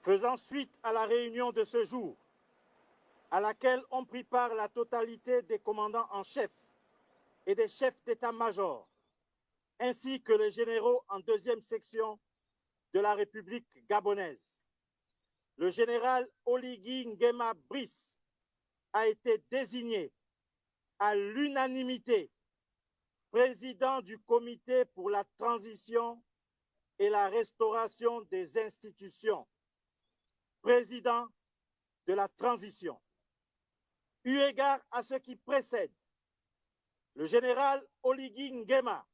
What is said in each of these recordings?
Faisant suite à la réunion de ce jour, à laquelle ont pris part la totalité des commandants en chef et des chefs d'état-major, ainsi que les généraux en deuxième section de la République gabonaise. Le général Oligui Nguema Brice a été désigné à l'unanimité président du comité pour la transition et la restauration des institutions, président de la transition. Eu égard à ce qui précède, le général Oligui Nguema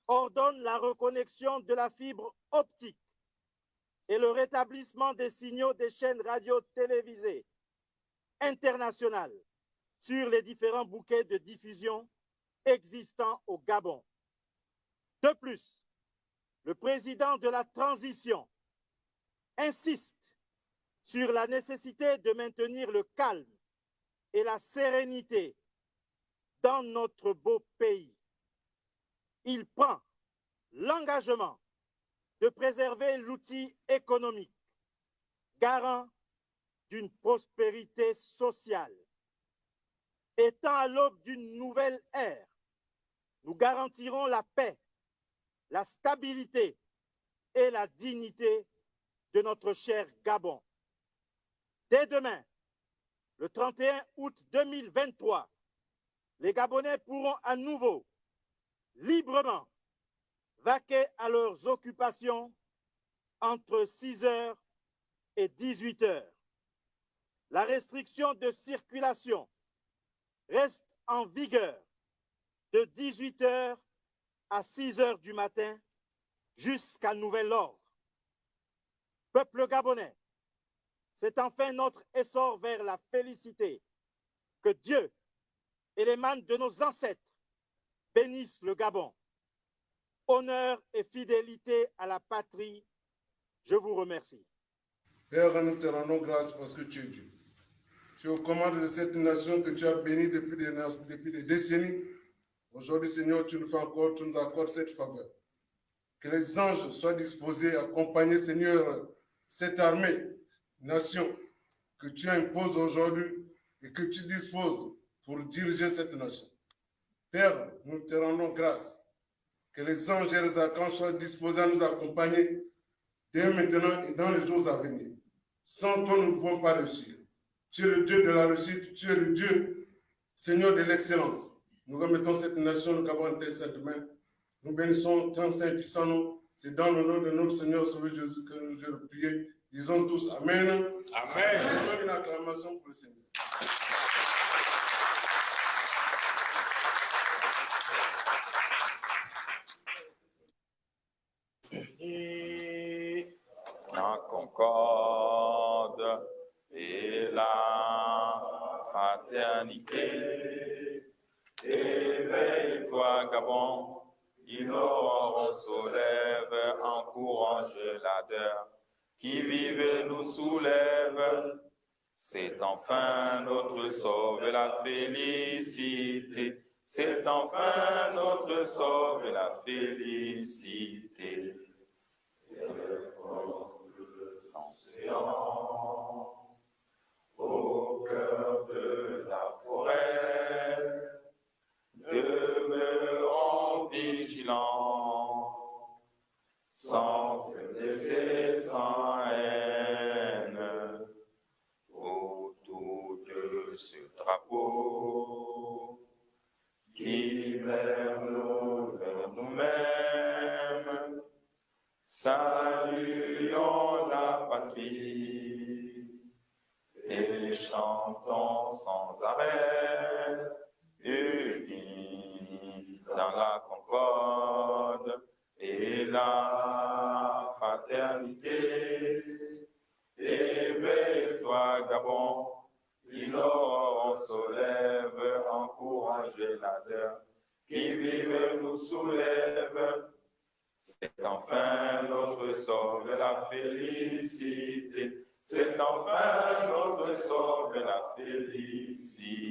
ordonne la reconnexion de la fibre optique et le rétablissement des signaux des chaînes radio-télévisées internationales sur les différents bouquets de diffusion existants au Gabon. De plus, le président de la transition insiste sur la nécessité de maintenir le calme et la sérénité dans notre beau pays. Il prend l'engagement de préserver l'outil économique, garant d'une prospérité sociale. Étant à l'aube d'une nouvelle ère, nous garantirons la paix, la stabilité et la dignité de notre cher Gabon. Dès demain, le 31 août 2023, les Gabonais pourront à nouveau, librement, vaquer à leurs occupations entre 6h et 18h. La restriction de circulation reste en vigueur de 18h à 6h du matin jusqu'à nouvel ordre. Peuple gabonais, c'est enfin notre essor vers la félicité. Que Dieu et les mains de nos ancêtres bénissent le Gabon. Honneur et fidélité à la patrie, je vous remercie. Père, nous te rendons grâce parce que tu es Dieu. Tu es aux commandes de cette nation que tu as bénie depuis des décennies. Aujourd'hui, Seigneur, tu nous accordes cette faveur. Que les anges soient disposés à accompagner, Seigneur, cette armée, nation, que tu imposes aujourd'hui et que tu disposes pour diriger cette nation. Père, nous te rendons grâce. Que les anges et les archanges soient disposés à nous accompagner dès maintenant et dans les jours à venir. Sans toi, nous ne pouvons pas réussir. Tu es le Dieu de la réussite, tu es le Dieu, Seigneur de l'excellence. Nous remettons cette nation, le Gabon, en tes saintes mains. Nous bénissons ton saint puissant nom. C'est dans le nom de notre Seigneur Sauveur Jésus que nous devons prier. Disons tous Amen. Amen. Nous une acclamation pour le Seigneur. Et la concorde et la fraternité. Éveille-toi, Gabon, l'aurore se lève, encourage l'ardeur qui vive nous soulève. C'est enfin notre sort et la félicité. C'est enfin notre sort et la félicité. Au cœur de la forêt, demeurons vigilants, sans se laisser sans haine, autour de ce drapeau qui vers nous-mêmes, saluons la patrie et chantons sans arrêt, unis dans la concorde et la fraternité. Éveille-toi, Gabon, l'aurore se lève, encourage l'ardeur qui vive nous soulève. C'est enfin notre sort et la félicité. C'est enfin notre sort et la félicité.